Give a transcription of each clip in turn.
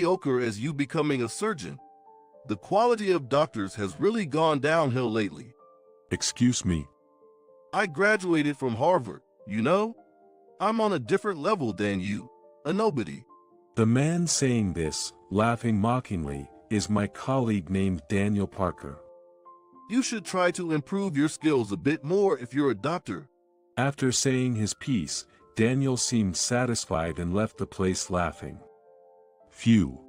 mediocre as you becoming a surgeon. The quality of doctors has really gone downhill lately. Excuse me. I graduated from Harvard, you know? I'm on a different level than you, a nobody. The man saying this, laughing mockingly, is my colleague named Daniel Parker. You should try to improve your skills a bit more if you're a doctor. After saying his piece, Daniel seemed satisfied and left the place laughing. Phew.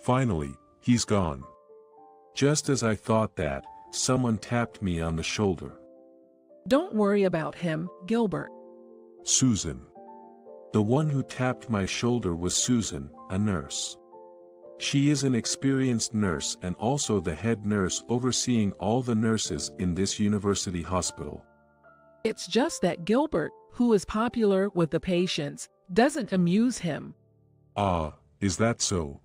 Finally, he's gone. Just as I thought that, someone tapped me on the shoulder. Don't worry about him, Gilbert. Susan. The one who tapped my shoulder was Susan, a nurse. She is an experienced nurse and also the head nurse overseeing all the nurses in this university hospital. It's just that Gilbert, who is popular with the patients, doesn't amuse him. Ah, is that so?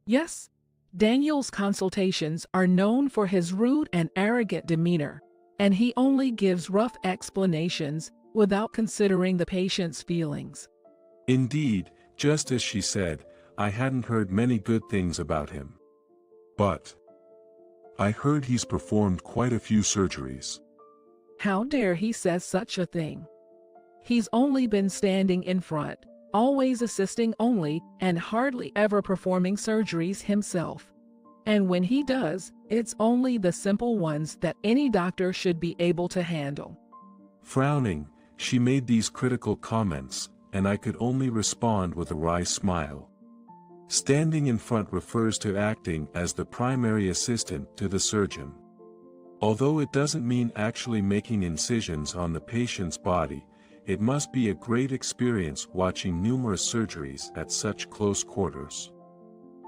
Yes. Daniel's consultations are known for his rude and arrogant demeanor, and he only gives rough explanations without considering the patient's feelings. Indeed, just as she said, I hadn't heard many good things about him. But I heard he's performed quite a few surgeries. How dare he say such a thing? He's only been standing in front, always assisting only, and hardly ever performing surgeries himself. And when he does, it's only the simple ones that any doctor should be able to handle. Frowning, she made these critical comments, and I could only respond with a wry smile. Standing in front refers to acting as the primary assistant to the surgeon. Although it doesn't mean actually making incisions on the patient's body, it must be a great experience watching numerous surgeries at such close quarters.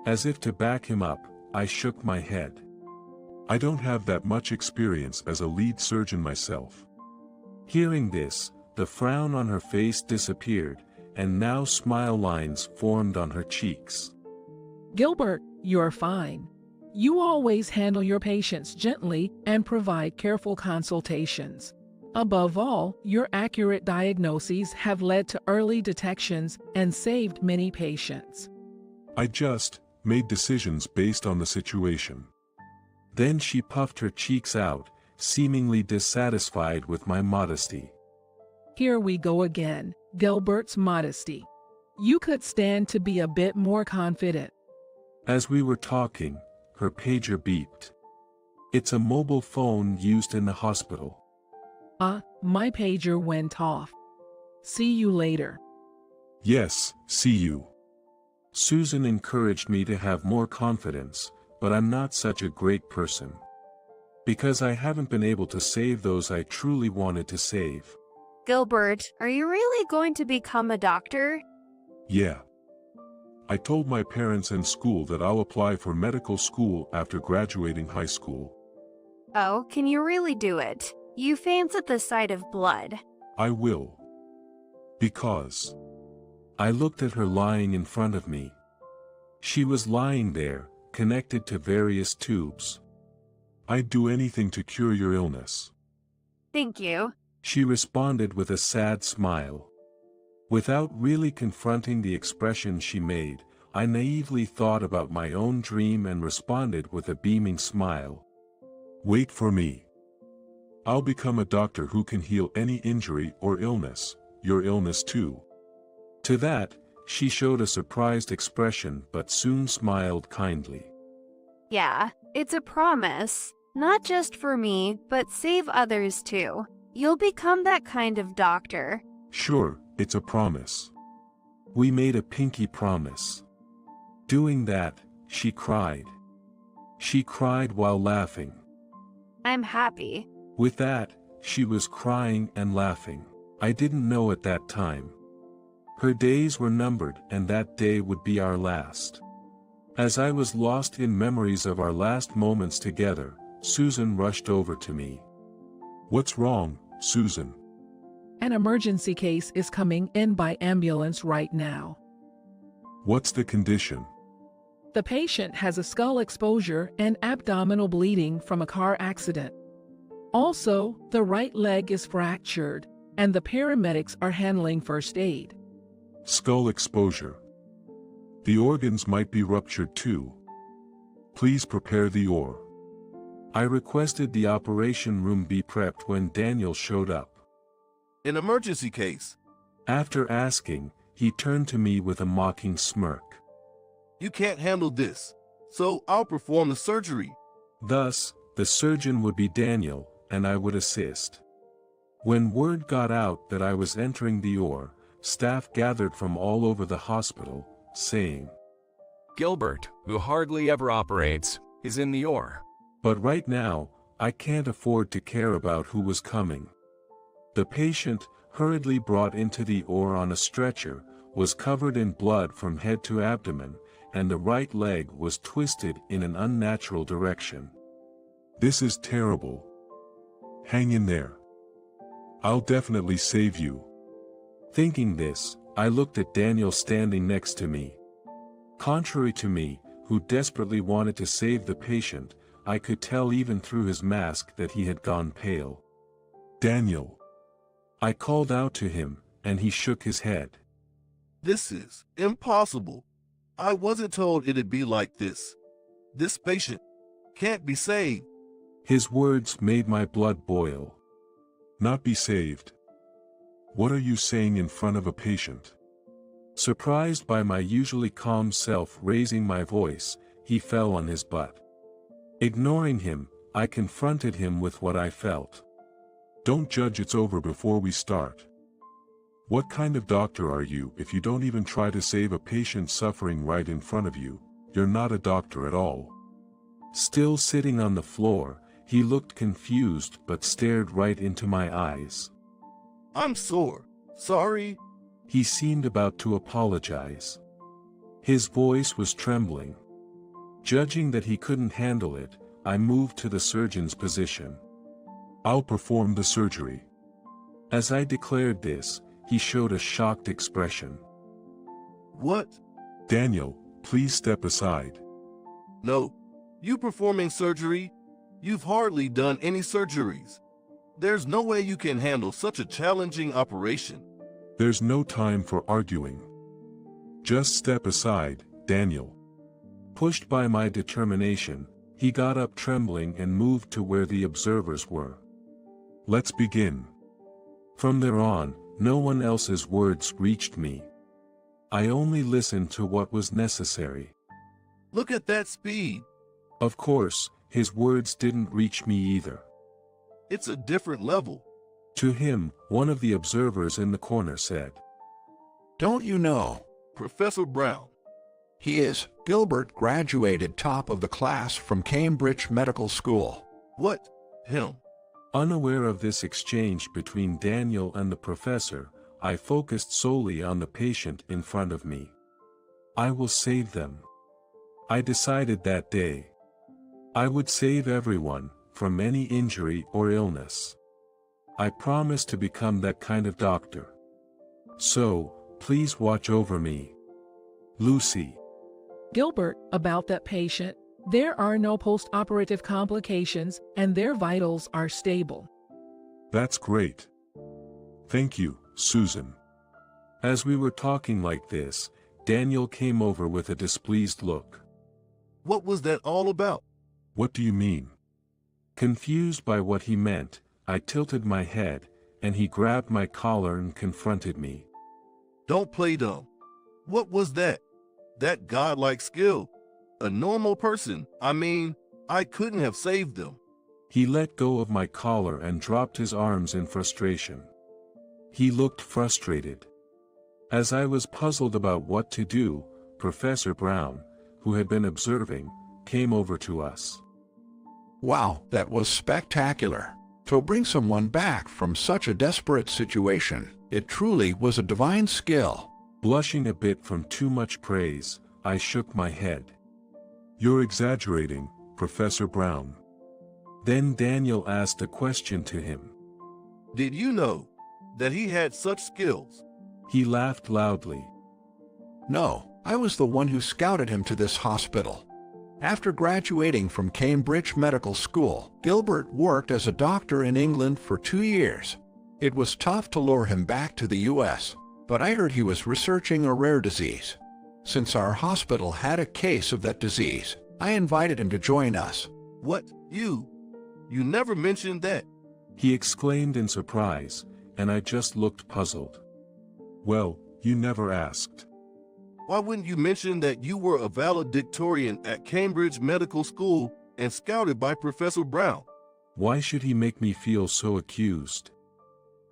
As if to back him up, I shook my head. I don't have that much experience as a lead surgeon myself. Hearing this, the frown on her face disappeared, and now smile lines formed on her cheeks. Gilbert, you're fine. You always handle your patients gently and provide careful consultations. Above all, your accurate diagnoses have led to early detections and saved many patients. I just made decisions based on the situation. Then she puffed her cheeks out, seemingly dissatisfied with my modesty. Here we go again, Gilbert's modesty. You could stand to be a bit more confident. As we were talking, her pager beeped. It's a mobile phone used in the hospital. My pager went off. See you later. Yes, see you. Susan encouraged me to have more confidence, but I'm not such a great person. Because I haven't been able to save those I truly wanted to save. Gilbert, are you really going to become a doctor? Yeah. I told my parents and school that I'll apply for medical school after graduating high school. Oh, can you really do it? You faint at the sight of blood. I will. Because I looked at her lying in front of me. She was lying there, connected to various tubes. I'd do anything to cure your illness. Thank you. She responded with a sad smile. Without really confronting the expression she made, I naively thought about my own dream and responded with a beaming smile. Wait for me. I'll become a doctor who can heal any injury or illness, your illness too. To that, she showed a surprised expression but soon smiled kindly. Yeah, it's a promise. Not just for me, but save others too. You'll become that kind of doctor. Sure, it's a promise. We made a pinky promise. Doing that, she cried. She cried while laughing. I'm happy. With that, she was crying and laughing. I didn't know at that time. Her days were numbered and that day would be our last. As I was lost in memories of our last moments together, Susan rushed over to me. What's wrong, Susan? An emergency case is coming in by ambulance right now. What's the condition? The patient has a skull exposure and abdominal bleeding from a car accident. Also, the right leg is fractured, and the paramedics are handling first aid. Skull exposure. The organs might be ruptured too. Please prepare the oar. I requested the operation room be prepped when Daniel showed up. An emergency case. After asking, he turned to me with a mocking smirk. You can't handle this, so I'll perform the surgery. Thus, the surgeon would be Daniel, and I would assist. When word got out that I was entering the OR, staff gathered from all over the hospital, saying, Gilbert, who hardly ever operates, is in the OR. But right now, I can't afford to care about who was coming. The patient, hurriedly brought into the OR on a stretcher, was covered in blood from head to abdomen, and the right leg was twisted in an unnatural direction. This is terrible. Hang in there. I'll definitely save you. Thinking this, I looked at Daniel standing next to me. Contrary to me, who desperately wanted to save the patient, I could tell even through his mask that he had gone pale. Daniel. I called out to him, and he shook his head. This is impossible. I wasn't told it'd be like this. This patient can't be saved. His words made my blood boil. Not be saved. What are you saying in front of a patient? Surprised by my usually calm self raising my voice, he fell on his butt. Ignoring him, I confronted him with what I felt. Don't judge it's over before we start. What kind of doctor are you if you don't even try to save a patient suffering right in front of you? You're not a doctor at all. Still sitting on the floor, he looked confused but stared right into my eyes. I'm sore. Sorry. He seemed about to apologize. His voice was trembling. Judging that he couldn't handle it, I moved to the surgeon's position. I'll perform the surgery. As I declared this, he showed a shocked expression. What? Daniel, please step aside. No. You performing surgery? You've hardly done any surgeries. There's no way you can handle such a challenging operation. There's no time for arguing. Just step aside, Daniel. Pushed by my determination, he got up trembling and moved to where the observers were. Let's begin. From there on, no one else's words reached me. I only listened to what was necessary. Look at that speed. Of course, his words didn't reach me either. It's a different level. To him, one of the observers in the corner said, Don't you know? Professor Brown. He is. Gilbert graduated top of the class from Cambridge Medical School. What? Him? Unaware of this exchange between Daniel and the professor, I focused solely on the patient in front of me. I will save them. I decided that day. I would save everyone, from any injury or illness. I promised to become that kind of doctor. So, please watch over me. Lucy. Gilbert, about that patient, there are no post-operative complications and their vitals are stable. That's great. Thank you, Susan. As we were talking like this, Daniel came over with a displeased look. What was that all about? What do you mean? Confused by what he meant, I tilted my head, and he grabbed my collar and confronted me. Don't play dumb. What was that? That godlike skill? A normal person, I couldn't have saved them. He let go of my collar and dropped his arms in frustration. He looked frustrated. As I was puzzled about what to do, Professor Brown, who had been observing, came over to us. Wow, that was spectacular. To bring someone back from such a desperate situation, it truly was a divine skill. Blushing a bit from too much praise, I shook my head. You're exaggerating, Professor Brown. Then Daniel asked a question to him. Did you know that he had such skills? He laughed loudly. No, I was the one who scouted him to this hospital. After graduating from Cambridge Medical School, Gilbert worked as a doctor in England for 2 years. It was tough to lure him back to the US, but I heard he was researching a rare disease. Since our hospital had a case of that disease, I invited him to join us. What? You? You never mentioned that. He exclaimed in surprise, and I just looked puzzled. Well, you never asked. Why wouldn't you mention that you were a valedictorian at Cambridge Medical School and scouted by Professor Brown? Why should he make me feel so accused?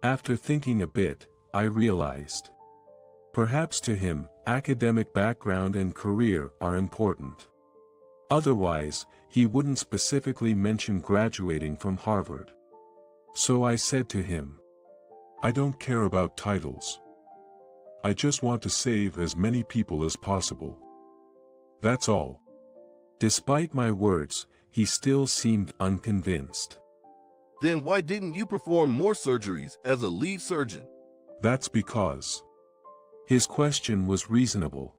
After thinking a bit, I realized. Perhaps to him, academic background and career are important. Otherwise, he wouldn't specifically mention graduating from Harvard. So I said to him, I don't care about titles. I just want to save as many people as possible. That's all. Despite my words, he still seemed unconvinced. Then why didn't you perform more surgeries as a lead surgeon? That's because. His question was reasonable.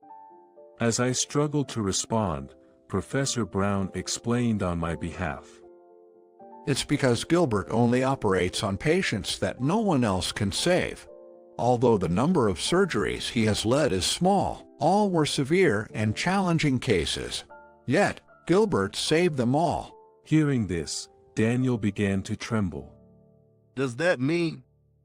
As I struggled to respond, Professor Brown explained on my behalf. It's because Gilbert only operates on patients that no one else can save. Although the number of surgeries he has led is small, all were severe and challenging cases. Yet, Gilbert saved them all. Hearing this, Daniel began to tremble. Does that mean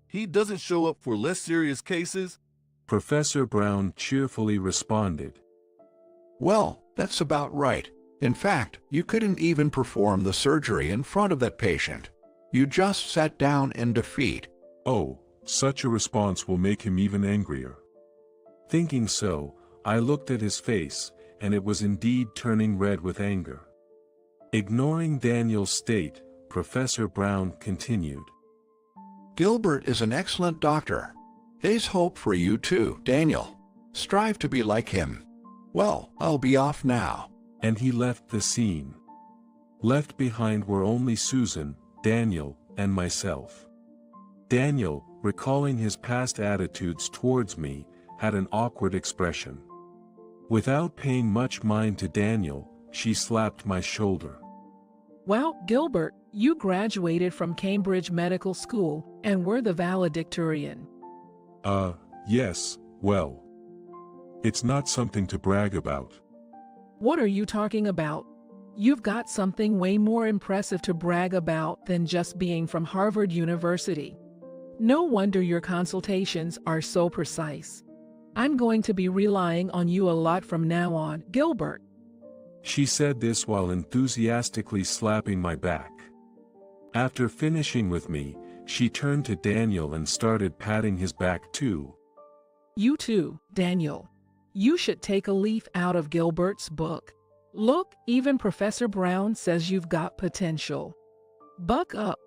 he doesn't show up for less serious cases? Professor Brown cheerfully responded. Well, that's about right. In fact, you couldn't even perform the surgery in front of that patient. You just sat down in defeat. Oh, such a response will make him even angrier. Thinking so, I looked at his face, and it was indeed turning red with anger. Ignoring Daniel's state, Professor Brown continued. Gilbert is an excellent doctor. There's hope for you too, Daniel. Strive to be like him. Well, I'll be off now. And he left the scene. Left behind were only Susan, Daniel, and myself. Daniel, recalling his past attitudes towards me, had an awkward expression. Without paying much mind to Daniel, she slapped my shoulder. Well, Gilbert, you graduated from Cambridge Medical School and were the valedictorian. Yes, well. It's not something to brag about. What are you talking about? You've got something way more impressive to brag about than just being from Harvard University. No wonder your consultations are so precise. I'm going to be relying on you a lot from now on, Gilbert. She said this while enthusiastically slapping my back. After finishing with me, she turned to Daniel and started patting his back too. You too, Daniel. You should take a leaf out of Gilbert's book. Look, even Professor Brown says you've got potential. Buck up.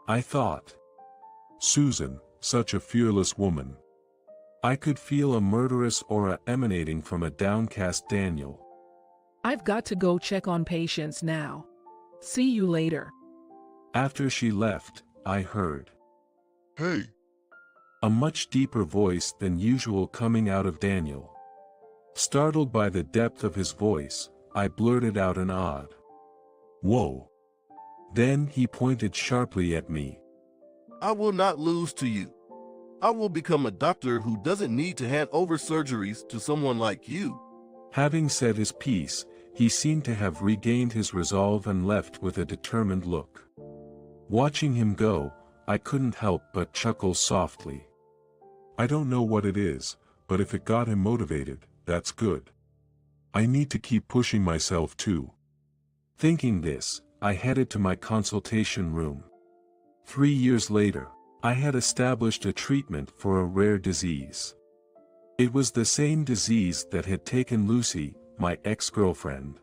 I thought. Susan, such a fearless woman. I could feel a murderous aura emanating from a downcast Daniel. I've got to go check on patients now. See you later. After she left, I heard. Hey. A much deeper voice than usual coming out of Daniel. Startled by the depth of his voice, I blurted out an odd, "Whoa." Then he pointed sharply at me. I will not lose to you. I will become a doctor who doesn't need to hand over surgeries to someone like you. Having said his piece, he seemed to have regained his resolve and left with a determined look. Watching him go, I couldn't help but chuckle softly. I don't know what it is, but if it got him motivated, that's good. I need to keep pushing myself too. Thinking this, I headed to my consultation room. 3 years later, I had established a treatment for a rare disease. It was the same disease that had taken Lucy, my ex-girlfriend.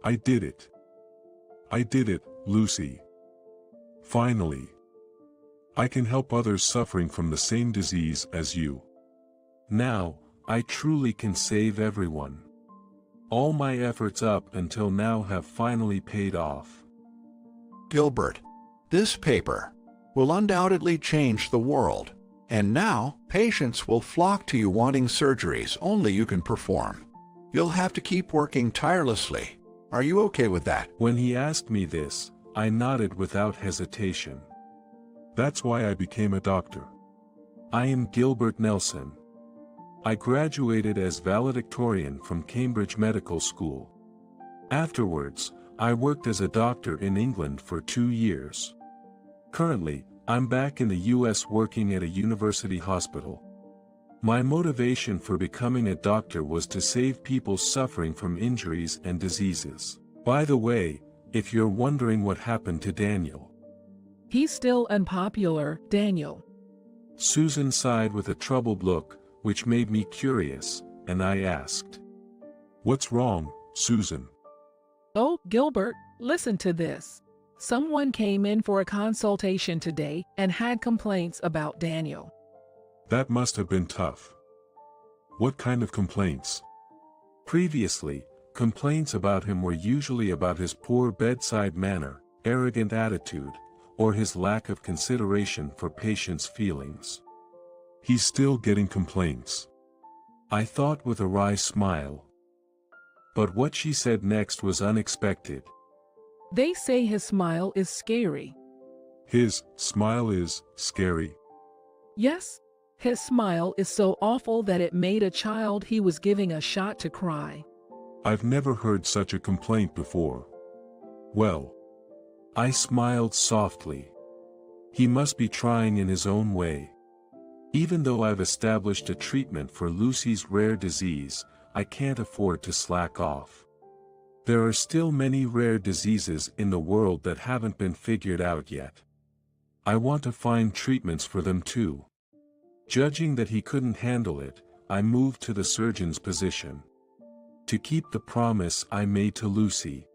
I did it. I did it, Lucy. Finally. I can help others suffering from the same disease as you. Now, I truly can save everyone. All my efforts up until now have finally paid off. Gilbert, this paper will undoubtedly change the world, and now patients will flock to you wanting surgeries only you can perform. You'll have to keep working tirelessly. Are you okay with that? When he asked me this, I nodded without hesitation. That's why I became a doctor. I am Gilbert Nelson. I graduated as valedictorian from Cambridge Medical School. Afterwards, I worked as a doctor in England for 2 years. Currently, I'm back in the US working at a university hospital. My motivation for becoming a doctor was to save people suffering from injuries and diseases. By the way, if you're wondering what happened to Daniel. He's still unpopular, Daniel. Susan sighed with a troubled look, which made me curious, and I asked, "What's wrong, Susan?" Oh, Gilbert, listen to this. Someone came in for a consultation today and had complaints about Daniel. That must have been tough. What kind of complaints? Previously, complaints about him were usually about his poor bedside manner, arrogant attitude, or his lack of consideration for patients' feelings. He's still getting complaints, I thought with a wry smile. But what she said next was unexpected. They say his smile is scary. His smile is scary. Yes, his smile is so awful that it made a child he was giving a shot to cry. I've never heard such a complaint before. Well, I smiled softly. He must be trying in his own way. Even though I've established a treatment for Lucy's rare disease, I can't afford to slack off. There are still many rare diseases in the world that haven't been figured out yet. I want to find treatments for them too. Judging that he couldn't handle it, I moved to the surgeon's position. To keep the promise I made to Lucy,